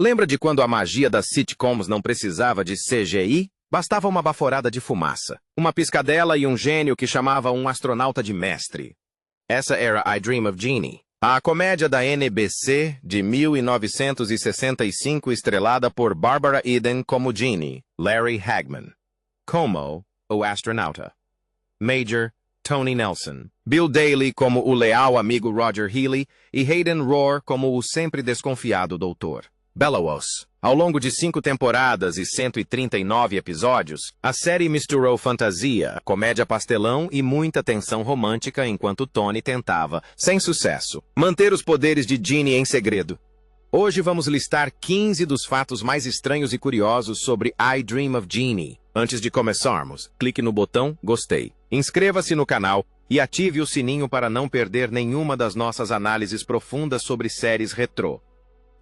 Lembra de quando a magia das sitcoms não precisava de CGI? Bastava uma baforada de fumaça, uma piscadela e um gênio que chamava um astronauta de mestre. Essa era I Dream of Jeannie, a comédia da NBC de 1965 estrelada por Barbara Eden como Jeannie, Larry Hagman, Como, o astronauta, Major, Tony Nelson, Bill Daly como o leal amigo Roger Healy e Hayden Rohr como o sempre desconfiado doutor. Bellows. Ao longo de 5 temporadas e 139 episódios, a série misturou fantasia, comédia pastelão e muita tensão romântica enquanto Tony tentava, sem sucesso, manter os poderes de Jeannie em segredo. Hoje vamos listar 15 dos fatos mais estranhos e curiosos sobre I Dream of Jeannie. Antes de começarmos, clique no botão Gostei, inscreva-se no canal e ative o sininho para não perder nenhuma das nossas análises profundas sobre séries retrô.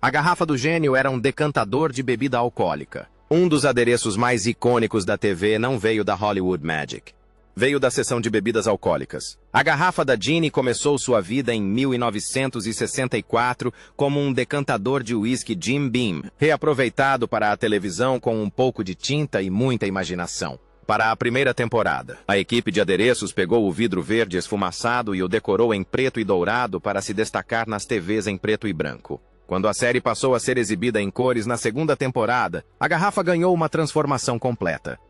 A garrafa do gênio era um decantador de bebida alcoólica. Um dos adereços mais icônicos da TV não veio da Hollywood Magic. Veio da seção de bebidas alcoólicas. A garrafa da Jeannie começou sua vida em 1964 como um decantador de uísque Jim Beam, reaproveitado para a televisão com um pouco de tinta e muita imaginação. Para a primeira temporada, a equipe de adereços pegou o vidro verde esfumaçado e o decorou em preto e dourado para se destacar nas TVs em preto e branco. Quando a série passou a ser exibida em cores na segunda temporada, a garrafa ganhou uma transformação completa.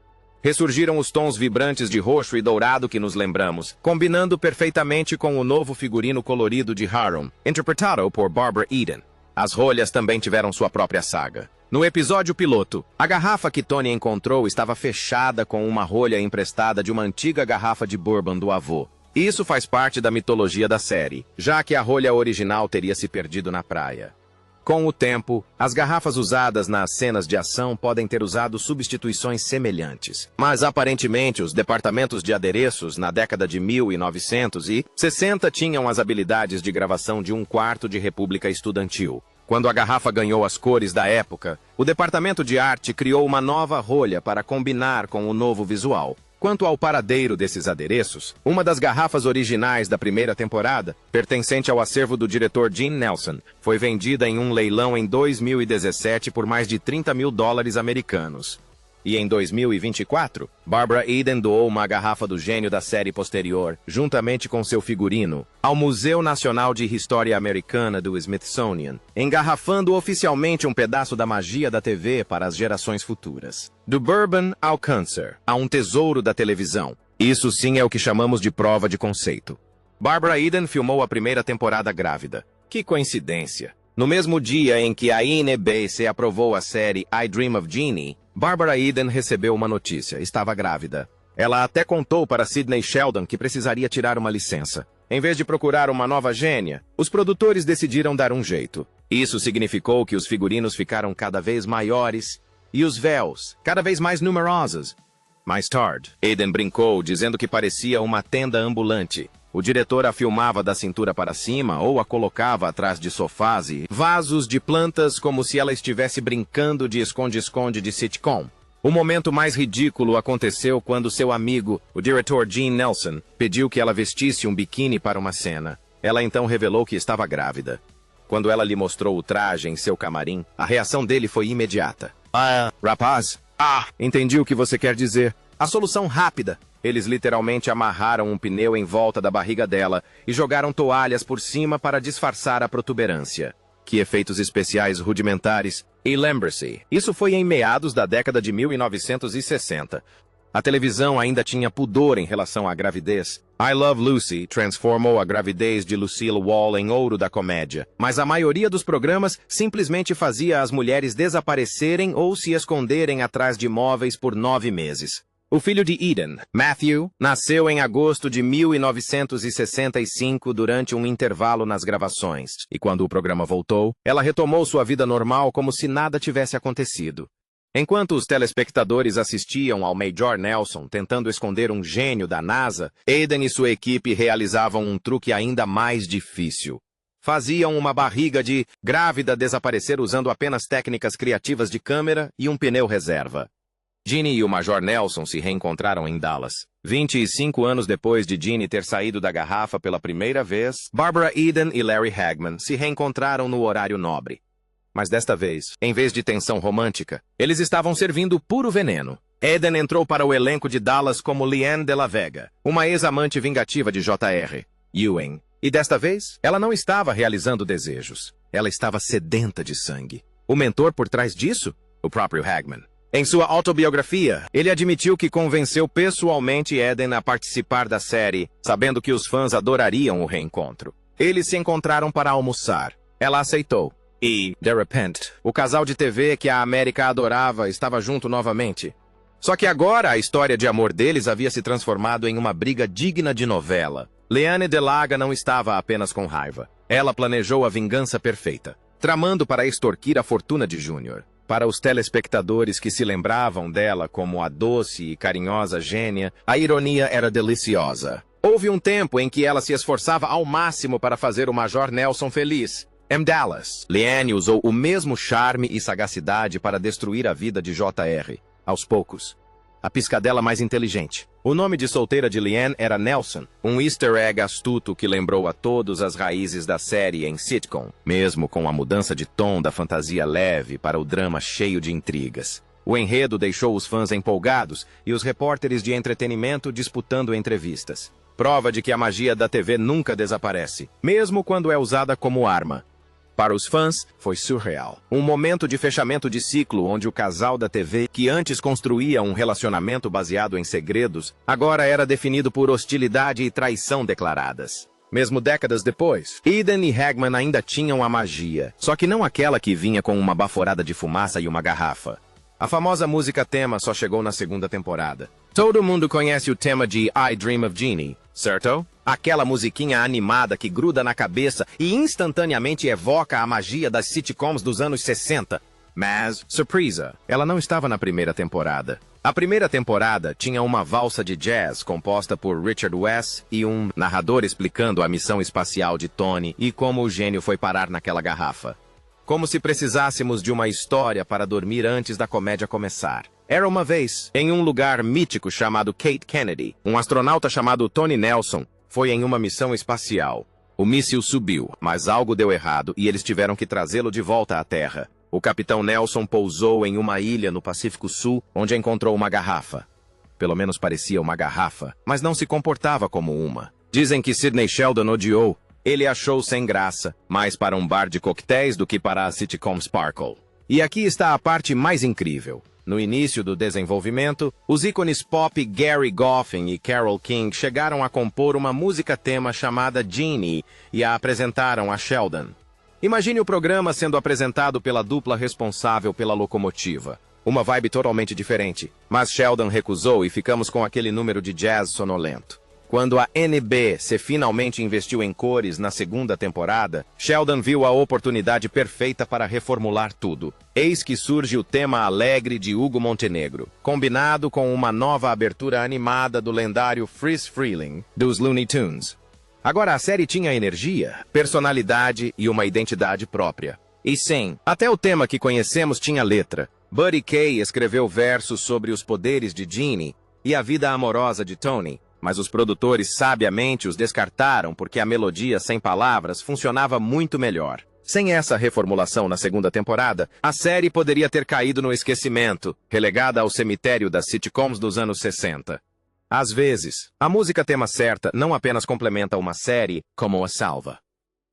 Ressurgiram os tons vibrantes de roxo e dourado que nos lembramos, combinando perfeitamente com o novo figurino colorido de Harum, interpretado por Barbara Eden. As rolhas também tiveram sua própria saga. No episódio piloto, a garrafa que Tony encontrou estava fechada com uma rolha emprestada de uma antiga garrafa de bourbon do avô. Isso faz parte da mitologia da série, já que a rolha original teria se perdido na praia. Com o tempo, as garrafas usadas nas cenas de ação podem ter usado substituições semelhantes. Mas, aparentemente, os departamentos de adereços, na década de 1960, tinham as habilidades de gravação de um quarto de república estudantil. Quando a garrafa ganhou as cores da época, o departamento de arte criou uma nova rolha para combinar com o novo visual. Quanto ao paradeiro desses adereços, uma das garrafas originais da primeira temporada, pertencente ao acervo do diretor Gene Nelson, foi vendida em um leilão em 2017 por mais de $30 mil americanos. E em 2024, Barbara Eden doou uma garrafa do gênio da série posterior, juntamente com seu figurino, ao Museu Nacional de História Americana do Smithsonian, engarrafando oficialmente um pedaço da magia da TV para as gerações futuras. Do bourbon ao câncer, a um tesouro da televisão. Isso sim é o que chamamos de prova de conceito. Barbara Eden filmou a primeira temporada grávida. Que coincidência! No mesmo dia em que a NBC aprovou a série I Dream of Jeannie, Barbara Eden recebeu uma notícia, estava grávida. Ela até contou para Sidney Sheldon que precisaria tirar uma licença. Em vez de procurar uma nova gênia, os produtores decidiram dar um jeito. Isso significou que os figurinos ficaram cada vez maiores e os véus cada vez mais numerosos. Mais tarde, Eden brincou dizendo que parecia uma tenda ambulante. O diretor a filmava da cintura para cima ou a colocava atrás de sofás e vasos de plantas como se ela estivesse brincando de esconde-esconde de sitcom. O momento mais ridículo aconteceu quando seu amigo, o diretor Gene Nelson, pediu que ela vestisse um biquíni para uma cena. Ela então revelou que estava grávida. Quando ela lhe mostrou o traje em seu camarim, a reação dele foi imediata. Rapaz, entendi o que você quer dizer. A solução rápida. Eles literalmente amarraram um pneu em volta da barriga dela e jogaram toalhas por cima para disfarçar a protuberância. Que efeitos especiais rudimentares. E lembre-se, isso foi em meados da década de 1960. A televisão ainda tinha pudor em relação à gravidez. I Love Lucy transformou a gravidez de Lucille Wall em ouro da comédia, mas a maioria dos programas simplesmente fazia as mulheres desaparecerem ou se esconderem atrás de móveis por 9 meses. O filho de Eden, Matthew, nasceu em agosto de 1965 durante um intervalo nas gravações, e quando o programa voltou, ela retomou sua vida normal como se nada tivesse acontecido. Enquanto os telespectadores assistiam ao Major Nelson tentando esconder um gênio da NASA, Eden e sua equipe realizavam um truque ainda mais difícil. Faziam uma barriga de grávida desaparecer usando apenas técnicas criativas de câmera e um pneu reserva. Jeannie e o Major Nelson se reencontraram em Dallas. 25 anos depois de Jeannie ter saído da garrafa pela primeira vez, Barbara Eden e Larry Hagman se reencontraram no horário nobre. Mas desta vez, em vez de tensão romântica, eles estavam servindo puro veneno. Eden entrou para o elenco de Dallas como Leanne de la Vega, uma ex-amante vingativa de J.R. Ewing. E desta vez, ela não estava realizando desejos. Ela estava sedenta de sangue. O mentor por trás disso? O próprio Hagman. Em sua autobiografia, ele admitiu que convenceu pessoalmente Eden a participar da série, sabendo que os fãs adorariam o reencontro. Eles se encontraram para almoçar. Ela aceitou. E, de repente, o casal de TV que a América adorava estava junto novamente. Só que agora a história de amor deles havia se transformado em uma briga digna de novela. Leanne Delaga não estava apenas com raiva. Ela planejou a vingança perfeita, tramando para extorquir a fortuna de Júnior. Para os telespectadores que se lembravam dela como a doce e carinhosa gênia, a ironia era deliciosa. Houve um tempo em que ela se esforçava ao máximo para fazer o Major Nelson feliz. Em Dallas, Leanne usou o mesmo charme e sagacidade para destruir a vida de J.R. Aos poucos. A piscadela mais inteligente. O nome de solteira de Leanne era Nelson, um easter egg astuto que lembrou a todos as raízes da série em sitcom, mesmo com a mudança de tom da fantasia leve para o drama cheio de intrigas. O enredo deixou os fãs empolgados e os repórteres de entretenimento disputando entrevistas. Prova de que a magia da TV nunca desaparece, mesmo quando é usada como arma. Para os fãs, foi surreal. Um momento de fechamento de ciclo onde o casal da TV, que antes construía um relacionamento baseado em segredos, agora era definido por hostilidade e traição declaradas. Mesmo décadas depois, Eden e Hagman ainda tinham a magia, só que não aquela que vinha com uma baforada de fumaça e uma garrafa. A famosa música tema só chegou na segunda temporada. Todo mundo conhece o tema de I Dream of Jeannie, certo? Aquela musiquinha animada que gruda na cabeça e instantaneamente evoca a magia das sitcoms dos anos 60. Mas, surpresa, ela não estava na primeira temporada. A primeira temporada tinha uma valsa de jazz composta por Richard West e um narrador explicando a missão espacial de Tony e como o gênio foi parar naquela garrafa. Como se precisássemos de uma história para dormir antes da comédia começar. Era uma vez, em um lugar mítico chamado Kate Kennedy, um astronauta chamado Tony Nelson foi em uma missão espacial. O míssil subiu, mas algo deu errado e eles tiveram que trazê-lo de volta à Terra. O capitão Nelson pousou em uma ilha no Pacífico Sul, onde encontrou uma garrafa. Pelo menos parecia uma garrafa, mas não se comportava como uma. Dizem que Sidney Sheldon odiou. Ele achou sem graça, mais para um bar de coquetéis do que para a sitcom Sparkle. E aqui está a parte mais incrível. No início do desenvolvimento, os ícones pop Gary Goffin e Carole King chegaram a compor uma música-tema chamada Jeannie e a apresentaram a Sheldon. Imagine o programa sendo apresentado pela dupla responsável pela locomotiva. Uma vibe totalmente diferente, mas Sheldon recusou e ficamos com aquele número de jazz sonolento. Quando a NBC finalmente investiu em cores na segunda temporada, Sheldon viu a oportunidade perfeita para reformular tudo. Eis que surge o tema alegre de Hugo Montenegro, combinado com uma nova abertura animada do lendário Friz Freleng, dos Looney Tunes. Agora a série tinha energia, personalidade e uma identidade própria. E sim, até o tema que conhecemos tinha letra. Buddy Kaye escreveu versos sobre os poderes de Jeannie e a vida amorosa de Tony. Mas os produtores sabiamente os descartaram porque a melodia sem palavras funcionava muito melhor. Sem essa reformulação na segunda temporada, a série poderia ter caído no esquecimento, relegada ao cemitério das sitcoms dos anos 60. Às vezes, a música tema certa não apenas complementa uma série, como a salva.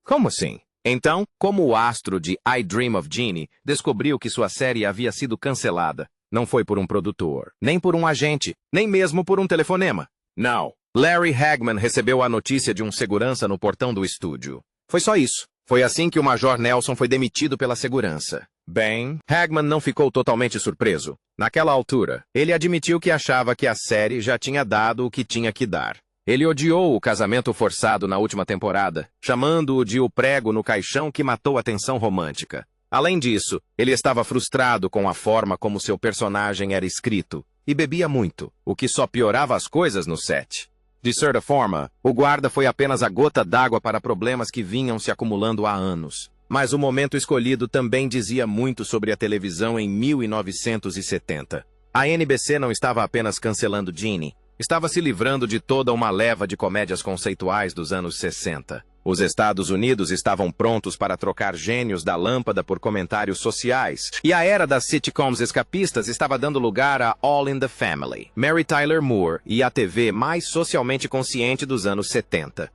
Como assim? Então, como o astro de I Dream of Jeannie descobriu que sua série havia sido cancelada, não foi por um produtor, nem por um agente, nem mesmo por um telefonema. Não. Larry Hagman recebeu a notícia de um segurança no portão do estúdio. Foi só isso. Foi assim que o Major Nelson foi demitido pela segurança. Bem, Hagman não ficou totalmente surpreso. Naquela altura, ele admitiu que achava que a série já tinha dado o que tinha que dar. Ele odiou o casamento forçado na última temporada, chamando-o de o prego no caixão que matou a tensão romântica. Além disso, ele estava frustrado com a forma como seu personagem era escrito. E bebia muito, o que só piorava as coisas no set. De certa forma, o guarda foi apenas a gota d'água para problemas que vinham se acumulando há anos. Mas o momento escolhido também dizia muito sobre a televisão em 1970. A NBC não estava apenas cancelando Jeannie, estava se livrando de toda uma leva de comédias conceituais dos anos 60. Os Estados Unidos estavam prontos para trocar gênios da lâmpada por comentários sociais, e a era das sitcoms escapistas estava dando lugar a All in the Family, Mary Tyler Moore e a TV mais socialmente consciente dos anos 70.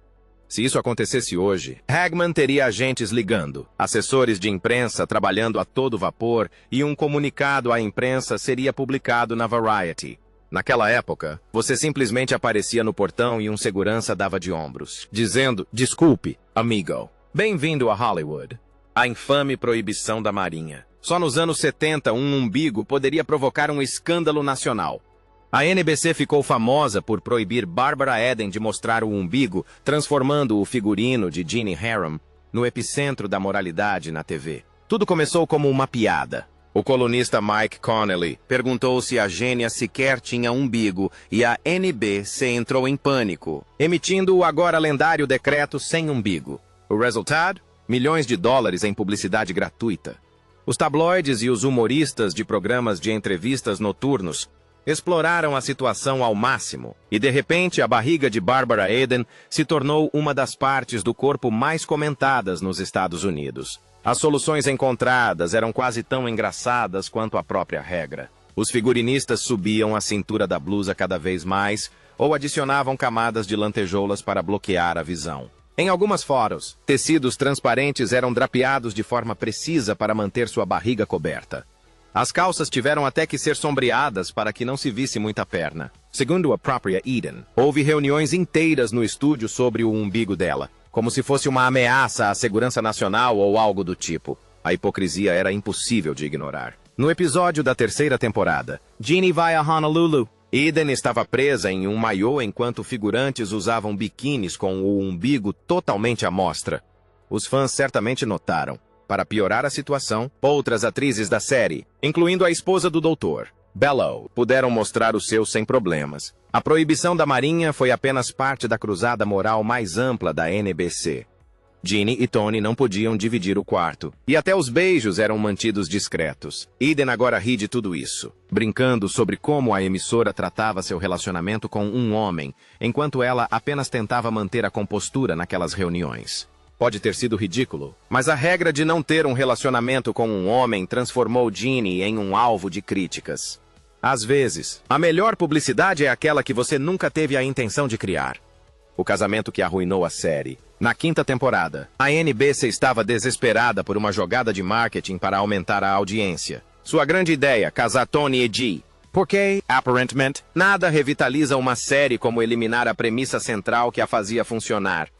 Se isso acontecesse hoje, Hagman teria agentes ligando, assessores de imprensa trabalhando a todo vapor e um comunicado à imprensa seria publicado na Variety. Naquela época, você simplesmente aparecia no portão e um segurança dava de ombros, dizendo, desculpe, amigo. Bem-vindo a Hollywood. A infame proibição da Marinha. Só nos anos 70, um umbigo poderia provocar um escândalo nacional. A NBC ficou famosa por proibir Barbara Eden de mostrar o umbigo, transformando o figurino de Jeannie Harum no epicentro da moralidade na TV. Tudo começou como uma piada. O colunista Mike Connelly perguntou se a gênia sequer tinha umbigo e a NBC entrou em pânico, emitindo o agora lendário decreto sem umbigo. O resultado? Milhões de dólares em publicidade gratuita. Os tabloides e os humoristas de programas de entrevistas noturnos exploraram a situação ao máximo, e de repente a barriga de Barbara Eden se tornou uma das partes do corpo mais comentadas nos Estados Unidos. As soluções encontradas eram quase tão engraçadas quanto a própria regra. Os figurinistas subiam a cintura da blusa cada vez mais ou adicionavam camadas de lantejoulas para bloquear a visão. Em algumas fotos, tecidos transparentes eram drapeados de forma precisa para manter sua barriga coberta. As calças tiveram até que ser sombreadas para que não se visse muita perna. Segundo a própria Eden, houve reuniões inteiras no estúdio sobre o umbigo dela, como se fosse uma ameaça à segurança nacional ou algo do tipo. A hipocrisia era impossível de ignorar. No episódio da terceira temporada, Jeannie vai a Honolulu. Eden estava presa em um maiô enquanto figurantes usavam biquínis com o umbigo totalmente à mostra. Os fãs certamente notaram. Para piorar a situação, outras atrizes da série, incluindo a esposa do doutor, Bellow, puderam mostrar o seu sem problemas. A proibição da Marinha foi apenas parte da cruzada moral mais ampla da NBC. Jeannie e Tony não podiam dividir o quarto, e até os beijos eram mantidos discretos. Eden agora ri de tudo isso, brincando sobre como a emissora tratava seu relacionamento com um homem, enquanto ela apenas tentava manter a compostura naquelas reuniões. Pode ter sido ridículo, mas a regra de não ter um relacionamento com um homem transformou Jeannie em um alvo de críticas. Às vezes, a melhor publicidade é aquela que você nunca teve a intenção de criar. O casamento que arruinou a série. Na quinta temporada, a NBC estava desesperada por uma jogada de marketing para aumentar a audiência. Sua grande ideia, casar Tony e Dee. Porque, aparentemente, nada revitaliza uma série como eliminar a premissa central que a fazia funcionar.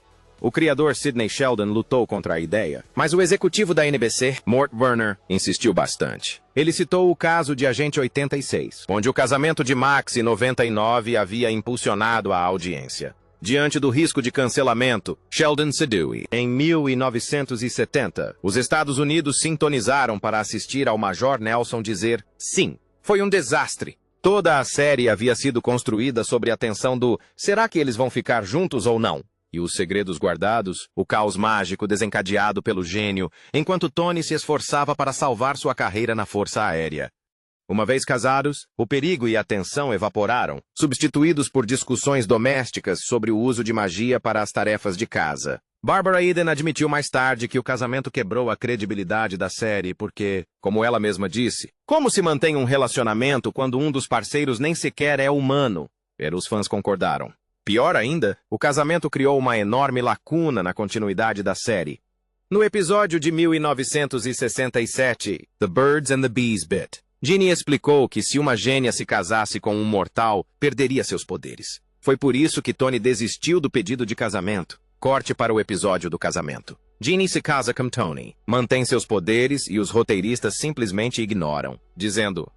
O criador Sidney Sheldon lutou contra a ideia, mas o executivo da NBC, Mort Werner, insistiu bastante. Ele citou o caso de Agente 86, onde o casamento de Max em 99 havia impulsionado a audiência. Diante do risco de cancelamento, Sheldon cedeu e, em 1970, os Estados Unidos sintonizaram para assistir ao Major Nelson dizer sim. Foi um desastre. Toda a série havia sido construída sobre a tensão do será que eles vão ficar juntos ou não? E os segredos guardados, o caos mágico desencadeado pelo gênio, enquanto Tony se esforçava para salvar sua carreira na Força Aérea. Uma vez casados, o perigo e a tensão evaporaram, substituídos por discussões domésticas sobre o uso de magia para as tarefas de casa. Barbara Eden admitiu mais tarde que o casamento quebrou a credibilidade da série porque, como ela mesma disse, como se mantém um relacionamento quando um dos parceiros nem sequer é humano? E os fãs concordaram. Pior ainda, o casamento criou uma enorme lacuna na continuidade da série. No episódio de 1967, The Birds and the Bees Bit, Jeannie explicou que se uma gênia se casasse com um mortal, perderia seus poderes. Foi por isso que Tony desistiu do pedido de casamento. Corte para o episódio do casamento. Jeannie se casa com Tony, mantém seus poderes e os roteiristas simplesmente ignoram, dizendo,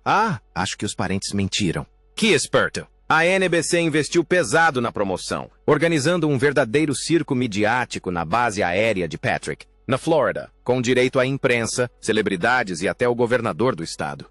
acho que os parentes mentiram. Que esperto! A NBC investiu pesado na promoção, organizando um verdadeiro circo midiático na base aérea de Patrick, na Flórida, com direito à imprensa, celebridades e até o governador do estado.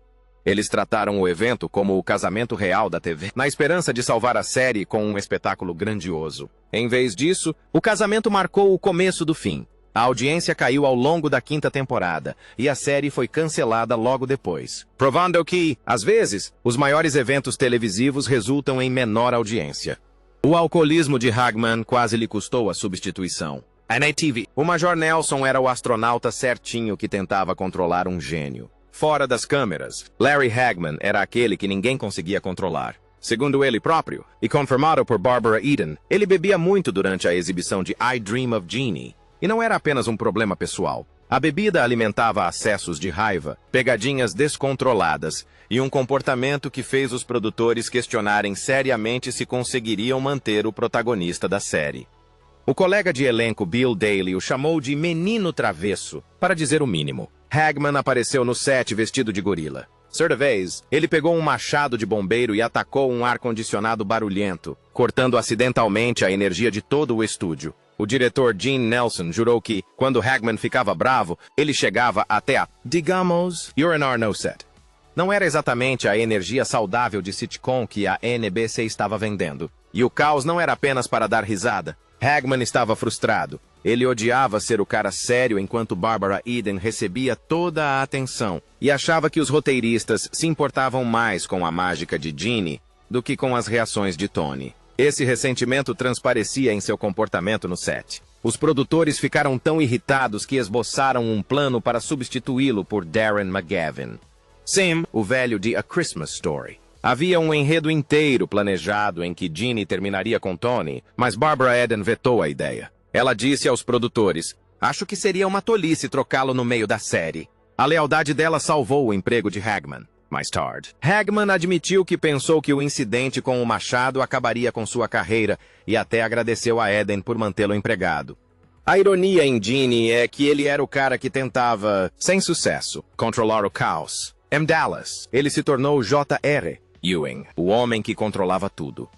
Eles trataram o evento como o casamento real da TV, na esperança de salvar a série com um espetáculo grandioso. Em vez disso, o casamento marcou o começo do fim. A audiência caiu ao longo da quinta temporada, e a série foi cancelada logo depois, provando que, às vezes, os maiores eventos televisivos resultam em menor audiência. O alcoolismo de Hagman quase lhe custou a substituição. NATV. O Major Nelson era o astronauta certinho que tentava controlar um gênio. Fora das câmeras, Larry Hagman era aquele que ninguém conseguia controlar. Segundo ele próprio, e confirmado por Barbara Eden, ele bebia muito durante a exibição de I Dream of Jeannie. E não era apenas um problema pessoal. A bebida alimentava acessos de raiva, pegadinhas descontroladas e um comportamento que fez os produtores questionarem seriamente se conseguiriam manter o protagonista da série. O colega de elenco Bill Daly o chamou de menino travesso, para dizer o mínimo. Hagman apareceu no set vestido de gorila. Certa vez, ele pegou um machado de bombeiro e atacou um ar-condicionado barulhento, cortando acidentalmente a energia de todo o estúdio. O diretor Gene Nelson jurou que, quando Hagman ficava bravo, ele chegava até a, digamos, urinar no set. Não era exatamente a energia saudável de sitcom que a NBC estava vendendo. E o caos não era apenas para dar risada. Hagman estava frustrado. Ele odiava ser o cara sério enquanto Barbara Eden recebia toda a atenção e achava que os roteiristas se importavam mais com a mágica de Jeannie do que com as reações de Tony. Esse ressentimento transparecia em seu comportamento no set. Os produtores ficaram tão irritados que esboçaram um plano para substituí-lo por Darren McGavin. Sim, o velho de A Christmas Story. Havia um enredo inteiro planejado em que Jeannie terminaria com Tony, mas Barbara Eden vetou a ideia. Ela disse aos produtores, acho que seria uma tolice trocá-lo no meio da série. A lealdade dela salvou o emprego de Hagman. Mais tarde, Hagman admitiu que pensou que o incidente com o machado acabaria com sua carreira e até agradeceu a Eden por mantê-lo empregado. A ironia em Jeannie é que ele era o cara que tentava, sem sucesso, controlar o caos. Em Dallas, ele se tornou J.R. Ewing, o homem que controlava tudo.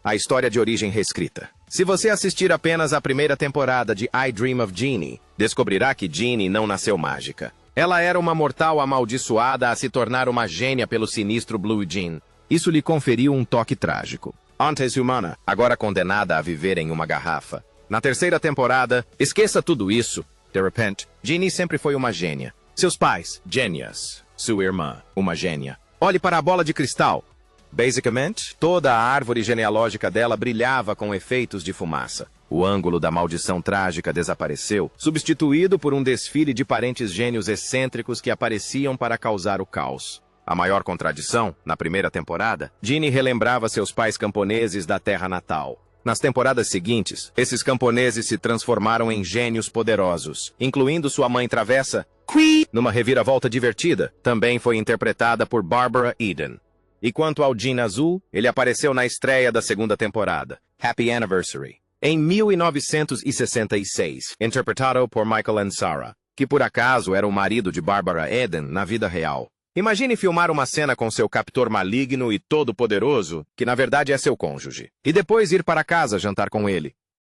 A história de origem reescrita. Se você assistir apenas a primeira temporada de I Dream of Jeannie, descobrirá que Jeannie não nasceu mágica. Ela era uma mortal amaldiçoada a se tornar uma gênia pelo sinistro Blue Jean. Isso lhe conferiu um toque trágico. Antes humana, agora condenada a viver em uma garrafa. Na terceira temporada, esqueça tudo isso. De repente, Jeannie sempre foi uma gênia. Seus pais, gênias. Sua irmã, uma gênia. Olhe para a bola de cristal. Basicamente, toda a árvore genealógica dela brilhava com efeitos de fumaça. O ângulo da maldição trágica desapareceu, substituído por um desfile de parentes gênios excêntricos que apareciam para causar o caos. A maior contradição, na primeira temporada, Jeannie relembrava seus pais camponeses da terra natal. Nas temporadas seguintes, esses camponeses se transformaram em gênios poderosos, incluindo sua mãe travessa, Qui, numa reviravolta divertida, também foi interpretada por Barbara Eden. E quanto ao Jean Azul, ele apareceu na estreia da segunda temporada, Happy Anniversary, em 1966, interpretado por Michael Ansara, que por acaso era o marido de Barbara Eden na vida real. Imagine filmar uma cena com seu captor maligno e todo-poderoso, que na verdade é seu cônjuge, e depois ir para casa jantar com ele.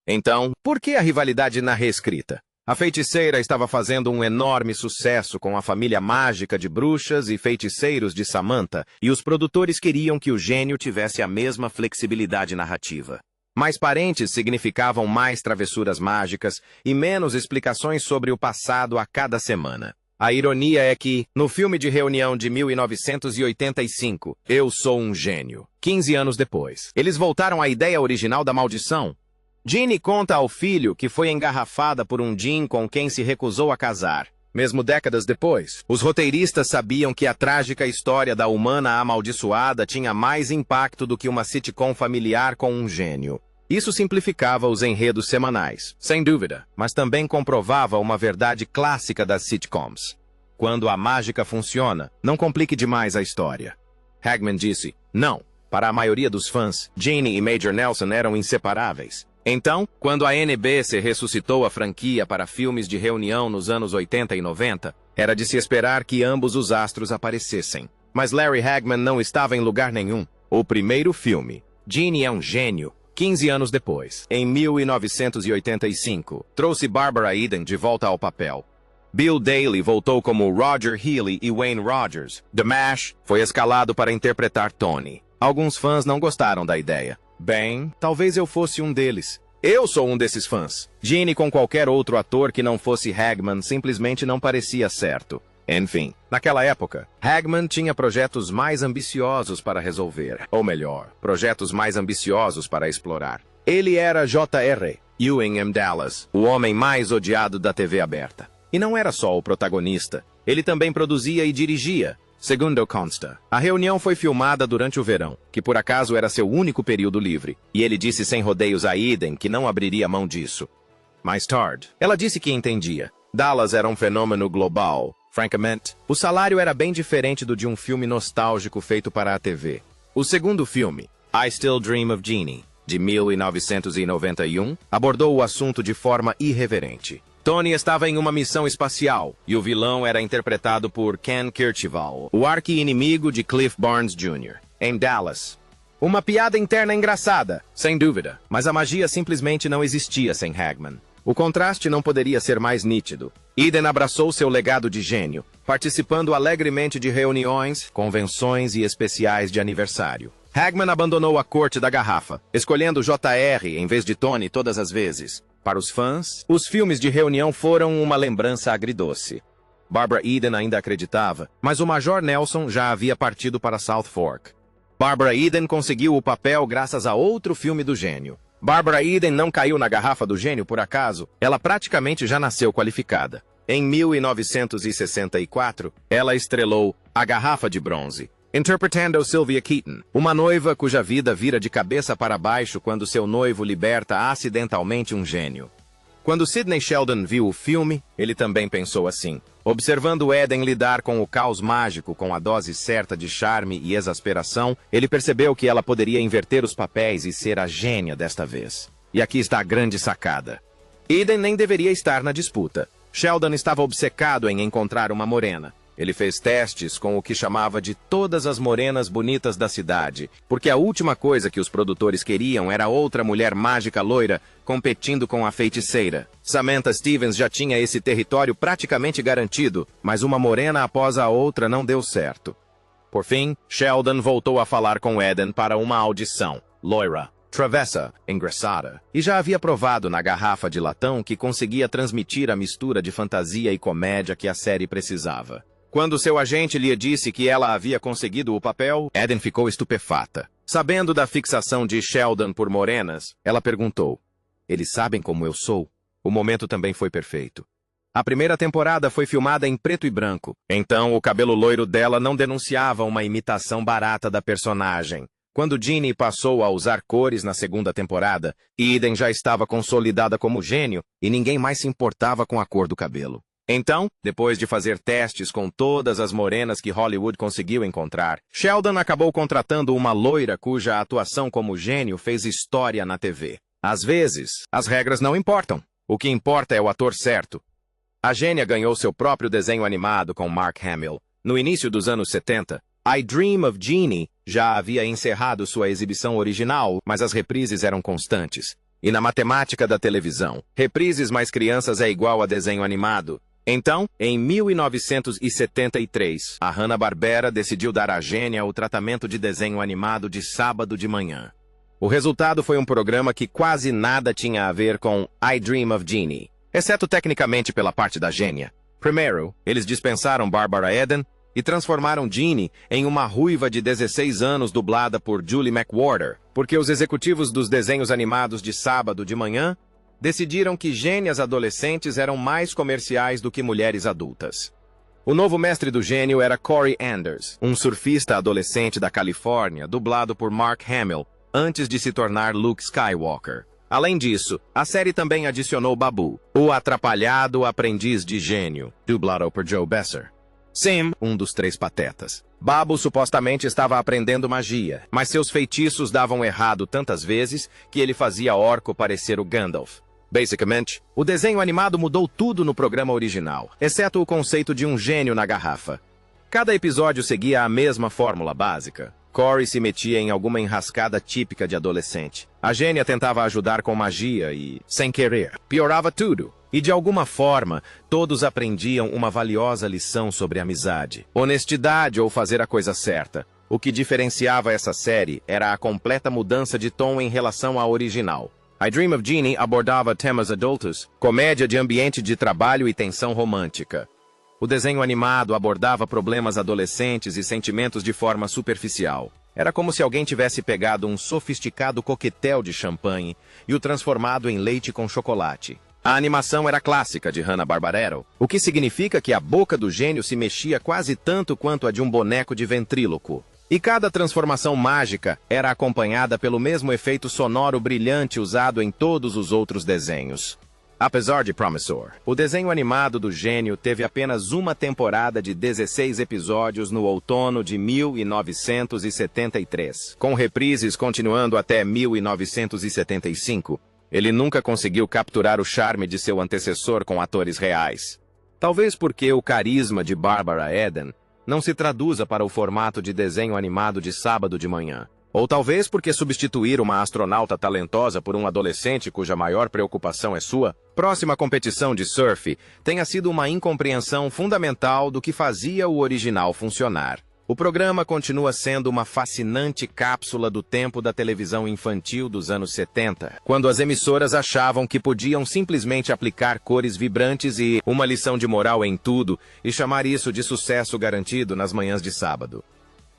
Então, por que a rivalidade na reescrita? A feiticeira estava fazendo um enorme sucesso com a família mágica de bruxas e feiticeiros de Samantha, e os produtores queriam que o gênio tivesse a mesma flexibilidade narrativa. Mais parentes significavam mais travessuras mágicas e menos explicações sobre o passado a cada semana. A ironia é que, no filme de reunião de 1985, Eu Sou um Gênio, 15 anos depois, eles voltaram à ideia original da maldição. Jeannie conta ao filho que foi engarrafada por um Jean com quem se recusou a casar. Mesmo décadas depois, os roteiristas sabiam que a trágica história da humana amaldiçoada tinha mais impacto do que uma sitcom familiar com um gênio. Isso simplificava os enredos semanais, sem dúvida, mas também comprovava uma verdade clássica das sitcoms. Quando a mágica funciona, não complique demais a história. Hagman disse, não. Para a maioria dos fãs, Jeannie e Major Nelson eram inseparáveis. Então, quando a NBC ressuscitou a franquia para filmes de reunião nos anos 80 e 90, era de se esperar que ambos os astros aparecessem. Mas Larry Hagman não estava em lugar nenhum. O primeiro filme, Jeannie é um Gênio, 15 anos depois, em 1985, trouxe Barbara Eden de volta ao papel. Bill Daly voltou como Roger Healy e Wayne Rogers. The Mash foi escalado para interpretar Tony. Alguns fãs não gostaram da ideia. Bem, talvez eu fosse um deles. Eu sou um desses fãs. Jeannie com qualquer outro ator que não fosse Hagman simplesmente não parecia certo. Enfim, naquela época, Hagman tinha projetos mais ambiciosos para resolver. Ou melhor, projetos mais ambiciosos para explorar. Ele era J.R. Ewing M. Dallas, o homem mais odiado da TV aberta. E não era só o protagonista, ele também produzia e dirigia. Segundo consta, a reunião foi filmada durante o verão, que por acaso era seu único período livre, e ele disse sem rodeios a Eden que não abriria mão disso. Mais tarde, ela disse que entendia. Dallas era um fenômeno global. Francamente, o salário era bem diferente do de um filme nostálgico feito para a TV. O segundo filme, I Still Dream of Jeannie, de 1991, abordou o assunto de forma irreverente. Tony estava em uma missão espacial, e o vilão era interpretado por Ken Kirchhoff, o arqui-inimigo de Cliff Barnes Jr., em Dallas. Uma piada interna engraçada, sem dúvida, mas a magia simplesmente não existia sem Hagman. O contraste não poderia ser mais nítido. Eden abraçou seu legado de gênio, participando alegremente de reuniões, convenções e especiais de aniversário. Hagman abandonou a corte da garrafa, escolhendo JR em vez de Tony todas as vezes. Para os fãs, os filmes de reunião foram uma lembrança agridoce. Barbara Eden ainda acreditava, mas o Major Nelson já havia partido para South Fork. Barbara Eden conseguiu o papel graças a outro filme do gênio. Barbara Eden não caiu na garrafa do gênio por acaso, ela praticamente já nasceu qualificada. Em 1964, ela estrelou A Garrafa de Bronze, interpretando Sylvia Keaton, uma noiva cuja vida vira de cabeça para baixo quando seu noivo liberta acidentalmente um gênio. Quando Sidney Sheldon viu o filme, ele também pensou assim. Observando Eden lidar com o caos mágico com a dose certa de charme e exasperação, ele percebeu que ela poderia inverter os papéis e ser a gênia desta vez. E aqui está a grande sacada. Eden nem deveria estar na disputa. Sheldon estava obcecado em encontrar uma morena. Ele fez testes com o que chamava de todas as morenas bonitas da cidade, porque a última coisa que os produtores queriam era outra mulher mágica loira competindo com a feiticeira. Samantha Stevens já tinha esse território praticamente garantido, mas uma morena após a outra não deu certo. Por fim, Sheldon voltou a falar com Eden para uma audição. Loira, travessa, engraçada, e já havia provado na garrafa de latão que conseguia transmitir a mistura de fantasia e comédia que a série precisava. Quando seu agente lhe disse que ela havia conseguido o papel, Eden ficou estupefata. Sabendo da fixação de Sheldon por morenas, ela perguntou: "Eles sabem como eu sou?" O momento também foi perfeito. A primeira temporada foi filmada em preto e branco, então o cabelo loiro dela não denunciava uma imitação barata da personagem. Quando Jeannie passou a usar cores na segunda temporada, Eden já estava consolidada como gênio e ninguém mais se importava com a cor do cabelo. Então, depois de fazer testes com todas as morenas que Hollywood conseguiu encontrar, Sheldon acabou contratando uma loira cuja atuação como gênio fez história na TV. Às vezes, as regras não importam. O que importa é o ator certo. A gênia ganhou seu próprio desenho animado com Mark Hamill. No início dos anos 70, I Dream of Jeannie já havia encerrado sua exibição original, mas as reprises eram constantes. E na matemática da televisão, reprises mais crianças é igual a desenho animado. Então, em 1973, a Hanna-Barbera decidiu dar à gênia o tratamento de desenho animado de sábado de manhã. O resultado foi um programa que quase nada tinha a ver com I Dream of Jeannie, exceto tecnicamente pela parte da gênia. Primeiro, eles dispensaram Barbara Eden e transformaram Jeannie em uma ruiva de 16 anos dublada por Julie McWhorter, porque os executivos dos desenhos animados de sábado de manhã decidiram que gênias adolescentes eram mais comerciais do que mulheres adultas. O novo mestre do gênio era Corey Anders, um surfista adolescente da Califórnia, dublado por Mark Hamill, antes de se tornar Luke Skywalker. Além disso, a série também adicionou Babu, o atrapalhado aprendiz de gênio, dublado por Joe Besser. Sim, um dos três patetas. Babu supostamente estava aprendendo magia, mas seus feitiços davam errado tantas vezes que ele fazia Orco parecer o Gandalf. Basicamente, o desenho animado mudou tudo no programa original, exceto o conceito de um gênio na garrafa. Cada episódio seguia a mesma fórmula básica. Corey se metia em alguma enrascada típica de adolescente. A gênia tentava ajudar com magia e, sem querer, piorava tudo. E de alguma forma, todos aprendiam uma valiosa lição sobre amizade, honestidade ou fazer a coisa certa. O que diferenciava essa série era a completa mudança de tom em relação à original. I Dream of Jeannie abordava temas adultos, comédia de ambiente de trabalho e tensão romântica. O desenho animado abordava problemas adolescentes e sentimentos de forma superficial. Era como se alguém tivesse pegado um sofisticado coquetel de champanhe e o transformado em leite com chocolate. A animação era clássica de Hanna-Barbera, o que significa que a boca do gênio se mexia quase tanto quanto a de um boneco de ventríloco. E cada transformação mágica era acompanhada pelo mesmo efeito sonoro brilhante usado em todos os outros desenhos. Apesar de promissor, o desenho animado do gênio teve apenas uma temporada de 16 episódios no outono de 1973, com reprises continuando até 1975. Ele nunca conseguiu capturar o charme de seu antecessor com atores reais. Talvez porque o carisma de Barbara Eden não se traduza para o formato de desenho animado de sábado de manhã. Ou talvez porque substituir uma astronauta talentosa por um adolescente cuja maior preocupação é sua próxima competição de surf tenha sido uma incompreensão fundamental do que fazia o original funcionar. O programa continua sendo uma fascinante cápsula do tempo da televisão infantil dos anos 70, quando as emissoras achavam que podiam simplesmente aplicar cores vibrantes e uma lição de moral em tudo e chamar isso de sucesso garantido nas manhãs de sábado.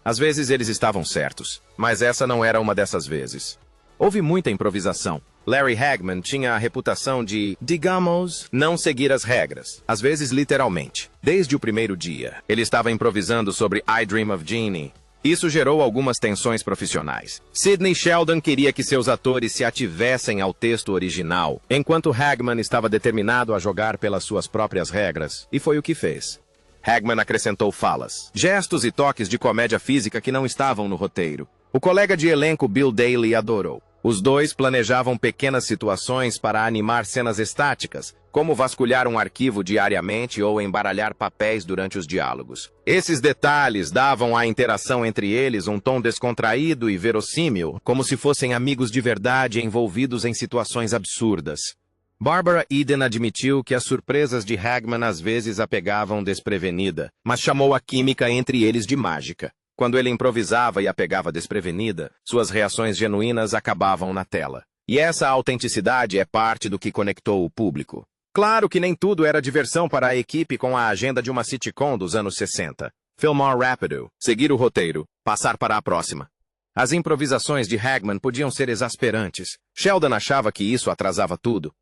Às vezes eles estavam certos, mas essa não era uma dessas vezes. Houve muita improvisação. Larry Hagman tinha a reputação de, digamos, não seguir as regras, às vezes literalmente. Desde o primeiro dia, ele estava improvisando sobre I Dream of Jeannie. Isso gerou algumas tensões profissionais. Sidney Sheldon queria que seus atores se ativessem ao texto original, enquanto Hagman estava determinado a jogar pelas suas próprias regras, e foi o que fez. Hagman acrescentou falas, gestos e toques de comédia física que não estavam no roteiro. O colega de elenco Bill Daly adorou. Os dois planejavam pequenas situações para animar cenas estáticas, como vasculhar um arquivo diariamente ou embaralhar papéis durante os diálogos. Esses detalhes davam à interação entre eles um tom descontraído e verossímil, como se fossem amigos de verdade envolvidos em situações absurdas. Barbara Eden admitiu que as surpresas de Hagman às vezes a pegavam desprevenida, mas chamou a química entre eles de mágica. Quando ele improvisava e a pegava desprevenida, suas reações genuínas acabavam na tela. E essa autenticidade é parte do que conectou o público. Claro que nem tudo era diversão para a equipe com a agenda de uma sitcom dos anos 60. Filmar rápido, seguir o roteiro, passar para a próxima. As improvisações de Hagman podiam ser exasperantes. Sheldon achava que isso atrasava tudo.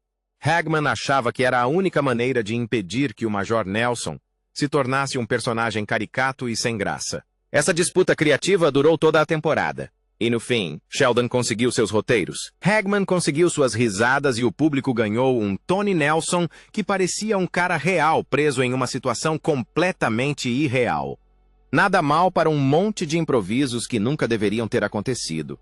Hagman achava que era a única maneira de impedir que o Major Nelson se tornasse um personagem caricato e sem graça. Essa disputa criativa durou toda a temporada. E no fim, Sheldon conseguiu seus roteiros. Hagman conseguiu suas risadas e o público ganhou um Tony Nelson que parecia um cara real preso em uma situação completamente irreal. Nada mal para um monte de improvisos que nunca deveriam ter acontecido.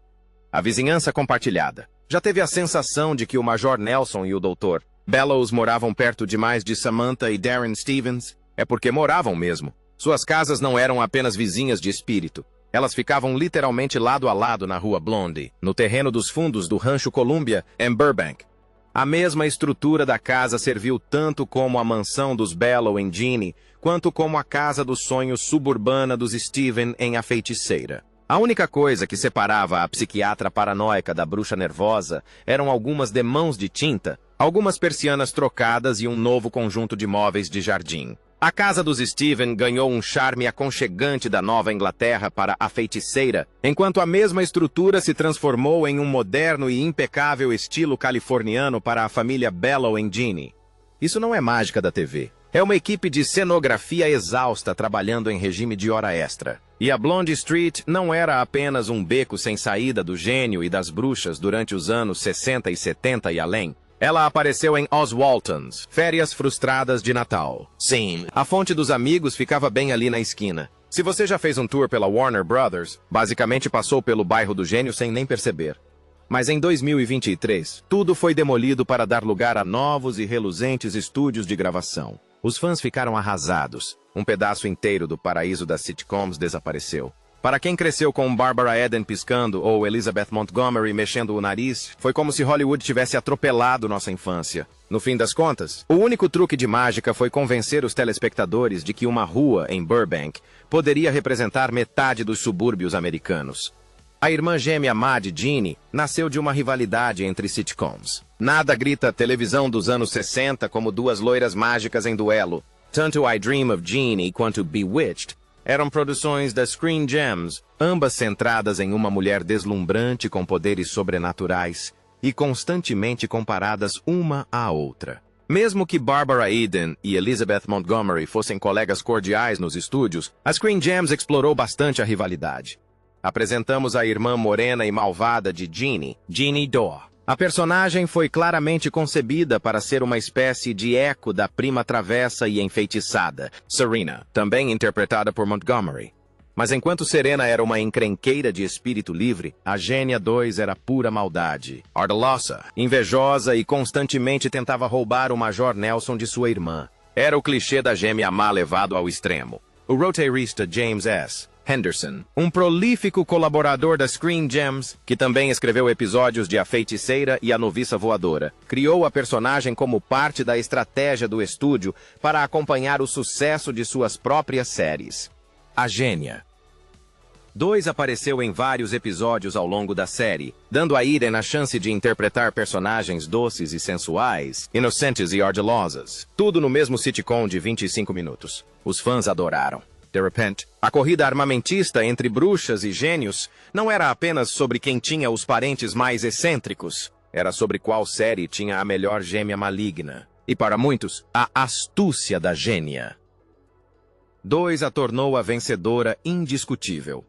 A vizinhança compartilhada. Já teve a sensação de que o Major Nelson e o Dr. Bellows moravam perto demais de Samantha e Darren Stevens? É porque moravam mesmo. Suas casas não eram apenas vizinhas de espírito. Elas ficavam literalmente lado a lado na Rua Blondie, no terreno dos fundos do Rancho Columbia, em Burbank. A mesma estrutura da casa serviu tanto como a mansão dos Bellow em Jeannie, quanto como a casa dos sonhos suburbana dos Steven em A Feiticeira. A única coisa que separava a psiquiatra paranoica da bruxa nervosa eram algumas demãos de tinta, algumas persianas trocadas e um novo conjunto de móveis de jardim. A casa dos Steven ganhou um charme aconchegante da Nova Inglaterra para A Feiticeira, enquanto a mesma estrutura se transformou em um moderno e impecável estilo californiano para a família Bellow em Jeannie. Isso não é mágica da TV. É uma equipe de cenografia exausta trabalhando em regime de hora extra. E a Blonde Street não era apenas um beco sem saída do gênio e das bruxas durante os anos 60 e 70 e além. Ela apareceu em Oswaltons, Férias Frustradas de Natal. Sim, a fonte dos amigos ficava bem ali na esquina. Se você já fez um tour pela Warner Brothers, basicamente passou pelo bairro do Gênio sem nem perceber. Mas em 2023, tudo foi demolido para dar lugar a novos e reluzentes estúdios de gravação. Os fãs ficaram arrasados. Um pedaço inteiro do paraíso das sitcoms desapareceu. Para quem cresceu com Barbara Eden piscando ou Elizabeth Montgomery mexendo o nariz, foi como se Hollywood tivesse atropelado nossa infância. No fim das contas, o único truque de mágica foi convencer os telespectadores de que uma rua em Burbank poderia representar metade dos subúrbios americanos. A irmã gêmea Maddie Jeannie nasceu de uma rivalidade entre sitcoms. Nada grita televisão dos anos 60 como duas loiras mágicas em duelo. Tanto I Dream of Jeannie quanto Bewitched eram produções da Screen Gems, ambas centradas em uma mulher deslumbrante com poderes sobrenaturais e constantemente comparadas uma à outra. Mesmo que Barbara Eden e Elizabeth Montgomery fossem colegas cordiais nos estúdios, a Screen Gems explorou bastante a rivalidade. Apresentamos a irmã morena e malvada de Jeannie Dorr. A personagem foi claramente concebida para ser uma espécie de eco da prima travessa e enfeitiçada, Serena, também interpretada por Montgomery. Mas enquanto Serena era uma encrenqueira de espírito livre, a Gênia 2 era pura maldade. Ardalosa, invejosa e constantemente tentava roubar o Major Nelson de sua irmã. Era o clichê da gêmea má levado ao extremo. O roteirista James S. Henderson, um prolífico colaborador da Screen Gems, que também escreveu episódios de A Feiticeira e A Noviça Voadora, criou a personagem como parte da estratégia do estúdio para acompanhar o sucesso de suas próprias séries. A Gênia 2 apareceu em vários episódios ao longo da série, dando a Eden a chance de interpretar personagens doces e sensuais, inocentes e ardilosas, tudo no mesmo sitcom de 25 minutos. Os fãs adoraram. De repente, a corrida armamentista entre bruxas e gênios não era apenas sobre quem tinha os parentes mais excêntricos, era sobre qual série tinha a melhor gêmea maligna. E para muitos, a astúcia da gênia 2 a tornou a vencedora indiscutível.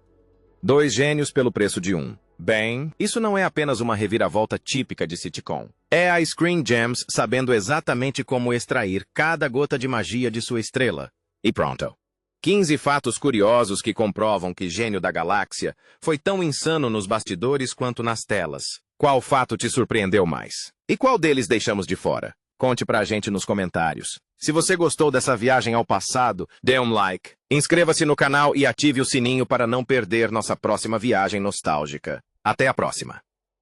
2 gênios pelo preço de 1. Bem, isso não é apenas uma reviravolta típica de sitcom. É a Screen Gems sabendo exatamente como extrair cada gota de magia de sua estrela. E pronto. 15 fatos curiosos que comprovam que Gênio da Galáxia foi tão insano nos bastidores quanto nas telas. Qual fato te surpreendeu mais? E qual deles deixamos de fora? Conte pra gente nos comentários. Se você gostou dessa viagem ao passado, dê um like, inscreva-se no canal e ative o sininho para não perder nossa próxima viagem nostálgica. Até a próxima!